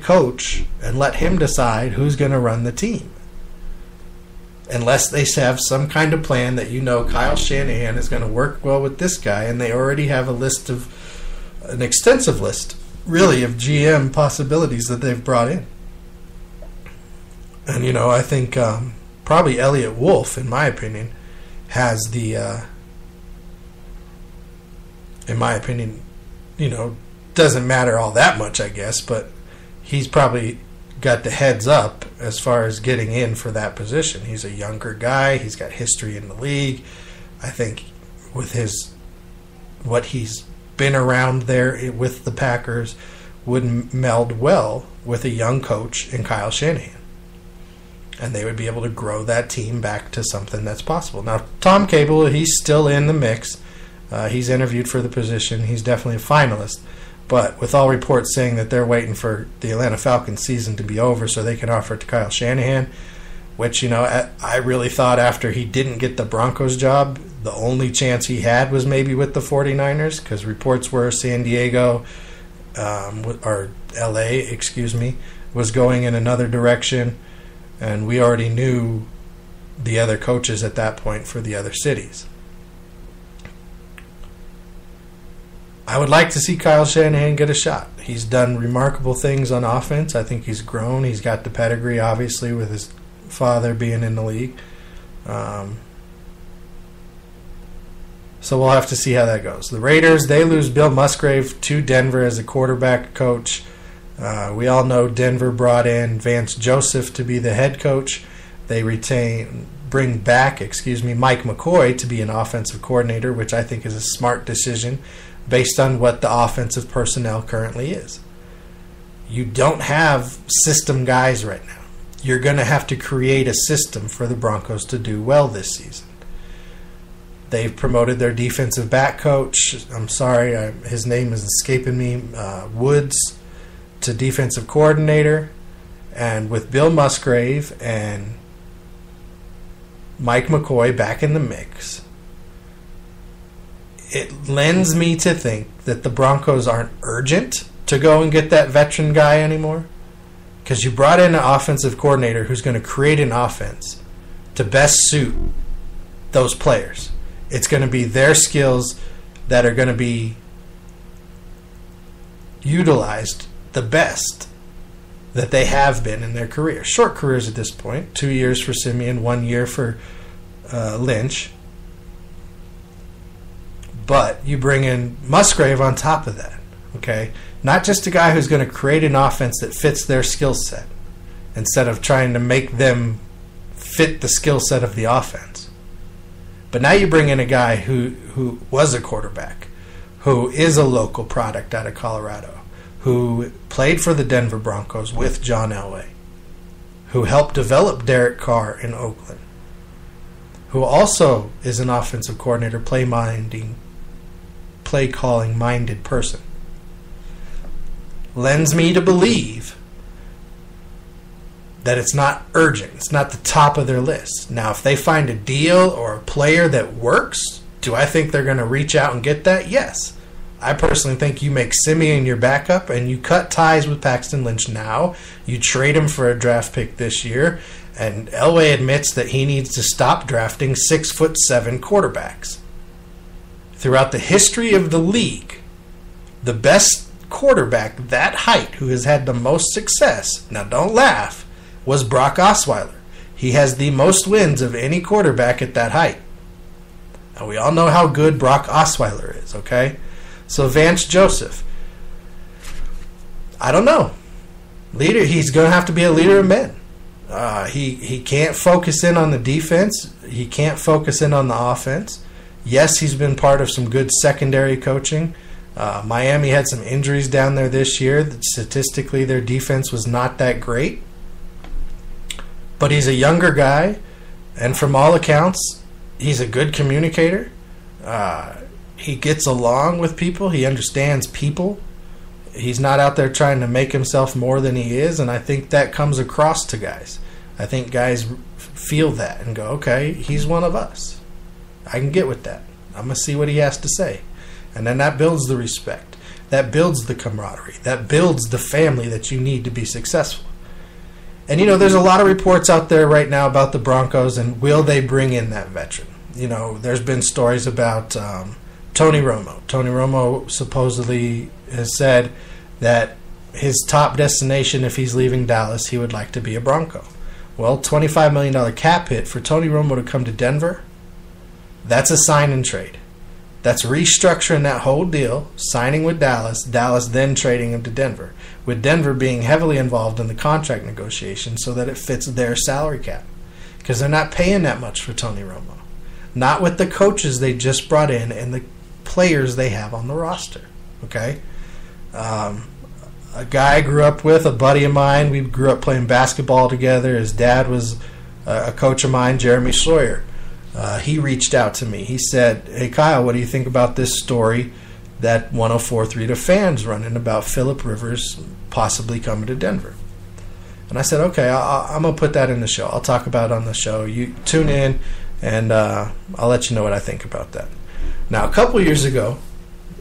head coach and let him decide who's going to run the team. Unless they have some kind of plan that Kyle Shanahan is going to work well with this guy, and they already have an extensive list, really, of GM possibilities that they've brought in. And, I think probably Elliott Wolf, in my opinion, has the, in my opinion, doesn't matter all that much, I guess, but he's probably got the heads up as far as getting in for that position. He's a younger guy. He's got history in the league. I think with what he's been around there with the Packers would meld well with a young coach in Kyle Shanahan. And they would be able to grow that team back to something that's possible. Now, Tom Cable, he's still in the mix. He's interviewed for the position. He's definitely a finalist. But with all reports saying that they're waiting for the Atlanta Falcons season to be over so they can offer it to Kyle Shanahan, which, I really thought after he didn't get the Broncos job, the only chance he had was maybe with the 49ers, because reports were San Diego, or L.A., was going in another direction, and we already knew the other coaches at that point for the other cities. I would like to see Kyle Shanahan get a shot. He's done remarkable things on offense. I think he's grown. He's got the pedigree, obviously, with his father being in the league. So we'll have to see how that goes. The Raiders, they lose Bill Musgrave to Denver as a quarterback coach. We all know Denver brought in Vance Joseph to be the head coach. They bring back Mike McCoy to be an offensive coordinator, which I think is a smart decision based on what the offensive personnel currently is. You don't have system guys right now. You're going to have to create a system for the Broncos to do well this season. They've promoted their defensive back coach. I'm sorry, his name is escaping me. Woods to defensive coordinator. And with Bill Musgrave and Mike McCoy back in the mix, it lends me to think that the Broncos aren't urgent to go and get that veteran guy anymore, because you brought in an offensive coordinator who's going to create an offense to best suit those players. It's going to be their skills that are going to be utilized the best that they have been in their career. Short careers at this point, 2 years for Simeon, 1 year for Lynch. But you bring in Musgrave on top of that, okay? Not just a guy who's going to create an offense that fits their skill set instead of trying to make them fit the skill set of the offense. But now you bring in a guy who was a quarterback, who is a local product out of Colorado, who played for the Denver Broncos with John Elway, who helped develop Derek Carr in Oakland, who also is an offensive coordinator, play-calling minded person. Lends me to believe that it's not urgent. It's not the top of their list. Now, if they find a deal or a player that works, do I think they're going to reach out and get that? Yes. I personally think you make Simeon your backup and you cut ties with Paxton Lynch now. You trade him for a draft pick this year, and Elway admits that he needs to stop drafting 6'7" quarterbacks. Throughout the history of the league, the best quarterback that height who has had the most success, now don't laugh, was Brock Osweiler. He has the most wins of any quarterback at that height. Now we all know how good Brock Osweiler is, okay? So Vance Joseph, I don't know. Leader, he's going to have to be a leader of men. He can't focus in on the defense. He can't focus in on the offense. Yes, he's been part of some good secondary coaching. Miami had some injuries down there this year. Statistically, their defense was not that great. But he's a younger guy, and from all accounts, he's a good communicator. He gets along with people. He understands people. He's not out there trying to make himself more than he is, and I think that comes across to guys. I think guys feel that and go, okay, he's one of us. I can get with that. I'm going to see what he has to say. And then that builds the respect. That builds the camaraderie. That builds the family that you need to be successful. And, you know, there's a lot of reports out there right now about the Broncos and will they bring in that veteran. You know, there's been stories about Tony Romo. Tony Romo supposedly has said that his top destination, if he's leaving Dallas, he would like to be a Bronco. Well, $25 million cap hit for Tony Romo to come to Denver, that's a sign and trade. That's restructuring that whole deal, signing with Dallas, Dallas then trading him to Denver, with Denver being heavily involved in the contract negotiations so that it fits their salary cap. Because they're not paying that much for Tony Romo. Not with the coaches they just brought in and the players they have on the roster. Okay? A guy I grew up with, a buddy of mine, we grew up playing basketball together. His dad was a coach of mine, Jeremy Sawyer. He reached out to me. He said, "Hey, Kyle, what do you think about this story that 104.3 The Fan's running about Phillip Rivers possibly coming to Denver?" And I said, okay, I'm going to put that in the show. I'll talk about it on the show. You tune in, and I'll let you know what I think about that. Now, a couple years ago,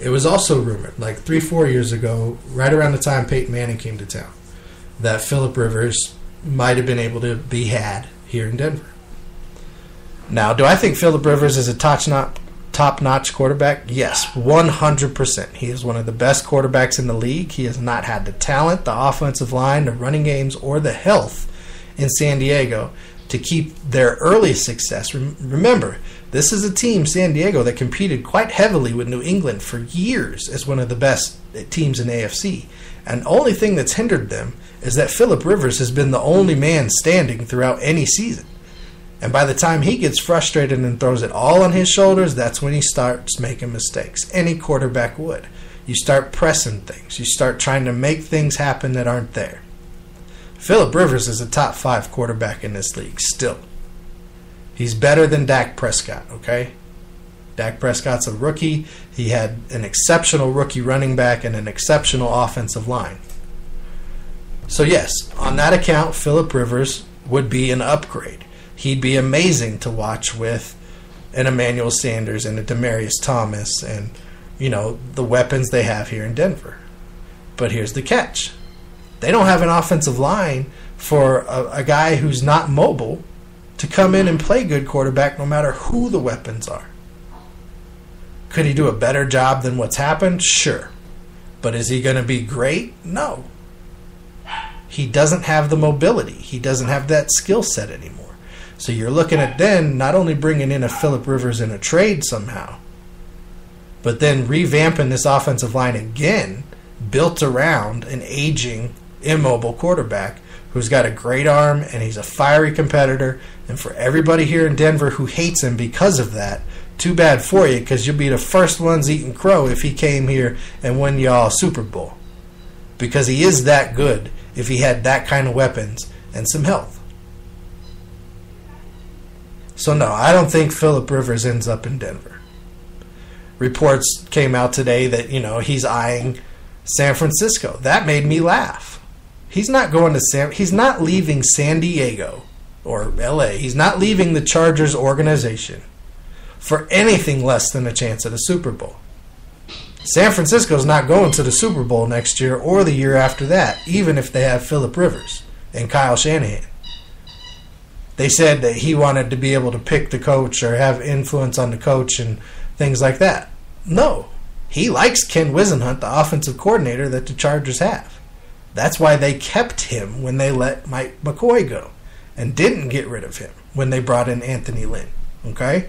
it was also rumored, like 3-4 years ago, right around the time Peyton Manning came to town, that Phillip Rivers might have been able to be had here in Denver. Now, do I think Phillip Rivers is a top-notch quarterback? Yes, 100%. He is one of the best quarterbacks in the league. He has not had the talent, the offensive line, the running games, or the health in San Diego to keep their early success. Remember, this is a team, San Diego, that competed quite heavily with New England for years as one of the best teams in AFC. And the only thing that's hindered them is that Phillip Rivers has been the only man standing throughout any season. And by the time he gets frustrated and throws it all on his shoulders, that's when he starts making mistakes. Any quarterback would. You start pressing things. You start trying to make things happen that aren't there. Phillip Rivers is a top 5 quarterback in this league still. He's better than Dak Prescott, okay? Dak Prescott's a rookie. He had an exceptional rookie running back and an exceptional offensive line. So yes, on that account, Phillip Rivers would be an upgrade. He'd be amazing to watch with an Emmanuel Sanders and a Demaryius Thomas and, you know, the weapons they have here in Denver. But here's the catch. They don't have an offensive line for a guy who's not mobile to come in and play good quarterback no matter who the weapons are. Could he do a better job than what's happened? Sure. But is he going to be great? No. He doesn't have the mobility. He doesn't have that skill set anymore. So you're looking at then not only bringing in a Phillip Rivers in a trade somehow, but then revamping this offensive line again, built around an aging, immobile quarterback who's got a great arm and he's a fiery competitor. And for everybody here in Denver who hates him because of that, too bad for you, because you'll be the first ones eating crow if he came here and won y'all a Super Bowl. Because he is that good if he had that kind of weapons and some health. So no, I don't think Phillip Rivers ends up in Denver. Reports came out today that, you know, he's eyeing San Francisco. That made me laugh. He's not going to he's not leaving San Diego or LA. He's not leaving the Chargers organization for anything less than a chance at a Super Bowl. San Francisco's not going to the Super Bowl next year or the year after that, even if they have Phillip Rivers and Kyle Shanahan. They said that he wanted to be able to pick the coach or have influence on the coach and things like that. No. He likes Ken Wisenhunt, the offensive coordinator that the Chargers have. That's why they kept him when they let Mike McCoy go and didn't get rid of him when they brought in Anthony Lynn. Okay?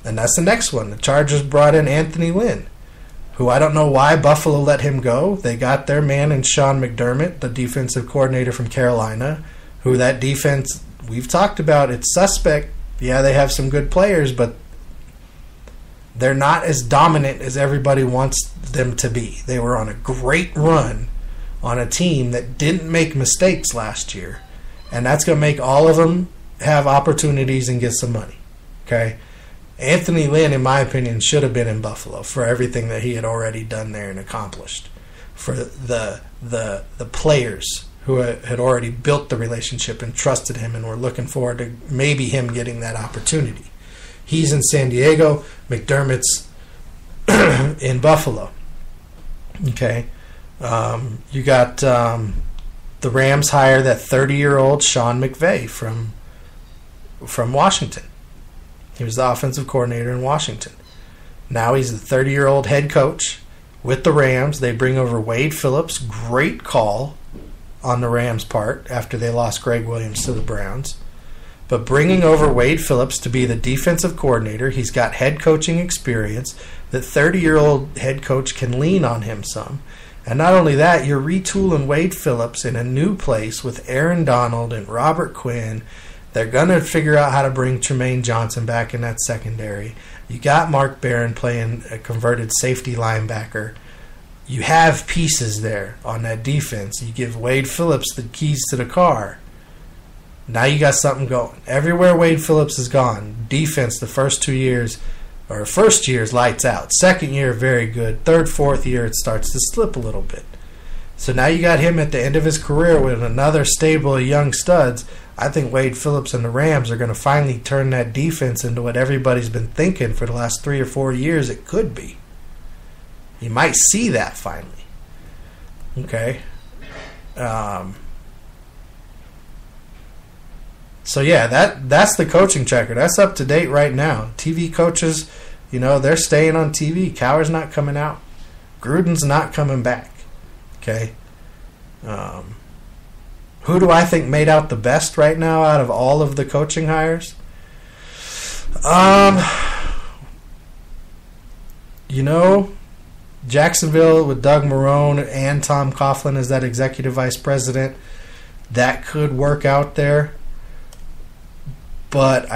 And that's the next one. The Chargers brought in Anthony Lynn, who I don't know why Buffalo let him go. They got their man in Sean McDermott, the defensive coordinator from Carolina, who that defense, we've talked about, it's suspect. Yeah, they have some good players, but they're not as dominant as everybody wants them to be. They were on a great run on a team that didn't make mistakes last year, and that's going to make all of them have opportunities and get some money. Okay? Anthony Lynn, in my opinion, should have been in Buffalo for everything that he had already done there and accomplished. For the players who had already built the relationship and trusted him and were looking forward to maybe him getting that opportunity. He's in San Diego. McDermott's in Buffalo. Okay. You got the Rams hire that 30-year-old Sean McVay from Washington. He was the offensive coordinator in Washington. Now he's the 30-year-old head coach with the Rams. They bring over Wade Phillips. Great call on the Rams' part after they lost Greg Williams to the Browns. But bringing over Wade Phillips to be the defensive coordinator, he's got head coaching experience. The 30-year-old head coach can lean on him some. And not only that, you're retooling Wade Phillips in a new place with Aaron Donald and Robert Quinn. They're going to figure out how to bring Tremaine Johnson back in that secondary. You got Mark Barron playing a converted safety linebacker. You have pieces there on that defense. You give Wade Phillips the keys to the car. Now you got something going. Everywhere Wade Phillips is gone, defense the first 2 years, or first year's lights out. Second year, very good. Third, fourth year, it starts to slip a little bit. So now you got him at the end of his career with another stable of young studs. I think Wade Phillips and the Rams are going to finally turn that defense into what everybody's been thinking for the last 3 or 4 years it could be. You might see that finally. Okay. So yeah, that's the coaching tracker. That's up to date right now. TV coaches, they're staying on TV. Cowher's not coming out. Gruden's not coming back. Okay. Who do I think made out the best right now out of all of the coaching hires? Jacksonville with Doug Marrone and Tom Coughlin as that executive vice president, that could work out there. But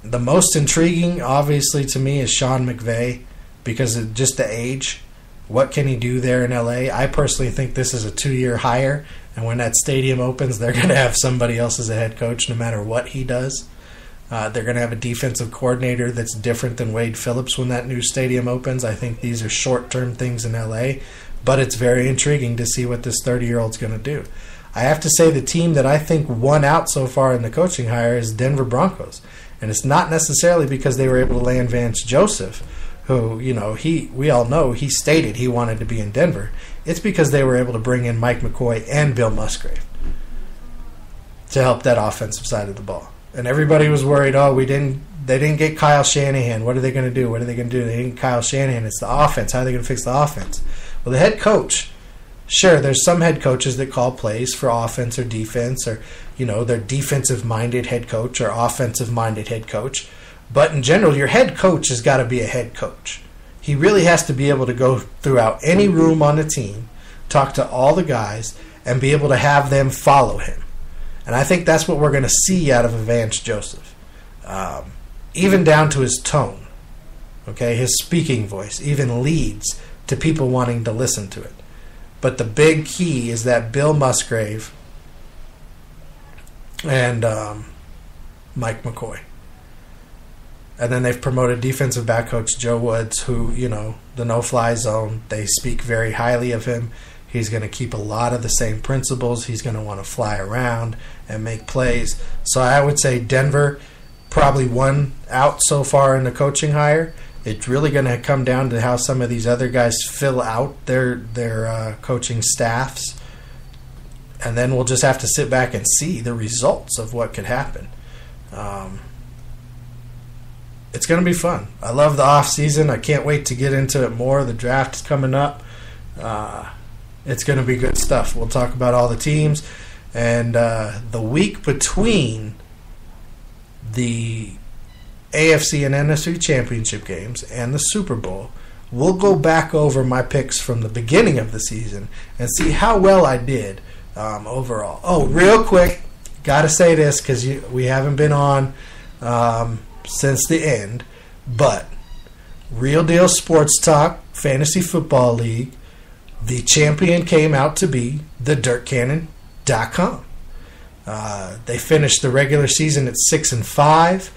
the most intriguing, obviously, to me is Sean McVay because of just the age. What can he do there in L.A.? I personally think this is a 2-year hire, and when that stadium opens, they're going to have somebody else as a head coach no matter what he does. They're going to have a defensive coordinator that's different than Wade Phillips when that new stadium opens. I think these are short-term things in L.A., but it's very intriguing to see what this 30-year-old's going to do. I have to say the team that I think won out so far in the coaching hire is Denver Broncos. And it's not necessarily because they were able to land Vance Joseph, who, we all know he stated he wanted to be in Denver. It's because they were able to bring in Mike McCoy and Bill Musgrave to help that offensive side of the ball. And everybody was worried, they didn't get Kyle Shanahan. What are they going to do? They didn't get Kyle Shanahan. It's the offense. How are they going to fix the offense? Well, the head coach, sure, there's some head coaches that call plays for offense or defense, or, they're defensive-minded head coach or offensive-minded head coach. But in general, your head coach has got to be a head coach. He really has to be able to go throughout any room on the team, talk to all the guys, and be able to have them follow him. And I think that's what we're going to see out of Vance Joseph, even down to his tone, okay, his speaking voice, even leads to people wanting to listen to it. But the big key is that Bill Musgrave and Mike McCoy. And then they've promoted defensive back coach Joe Woods, who, the no-fly zone, they speak very highly of him. He's going to keep a lot of the same principles. He's going to want to fly around and make plays. So I would say Denver probably won out so far in the coaching hire. It's really going to come down to how some of these other guys fill out their coaching staffs. And then we'll just have to sit back and see the results of what could happen. It's going to be fun. I love the off season. I can't wait to get into it more. The draft is coming up. It's going to be good stuff. We'll talk about all the teams. And the week between the AFC and NFC championship games and the Super Bowl, we'll go back over my picks from the beginning of the season and see how well I did overall. Oh, real quick, got to say this because we haven't been on since the end, but Real Deal Sports Talk Fantasy Football League, the champion came out to be thedirtcannon.com. They finished the regular season at 6-5.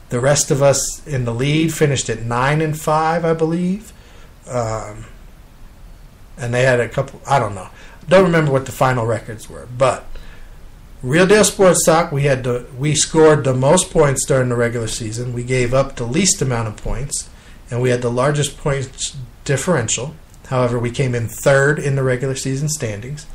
The rest of us in the lead finished at 9-5, I believe. And they had a couple, I don't know. Don't remember what the final records were. But Real Deal Sports Talk, we scored the most points during the regular season. We gave up the least amount of points. And we had the largest points differential. However, we came in third in the regular season standings.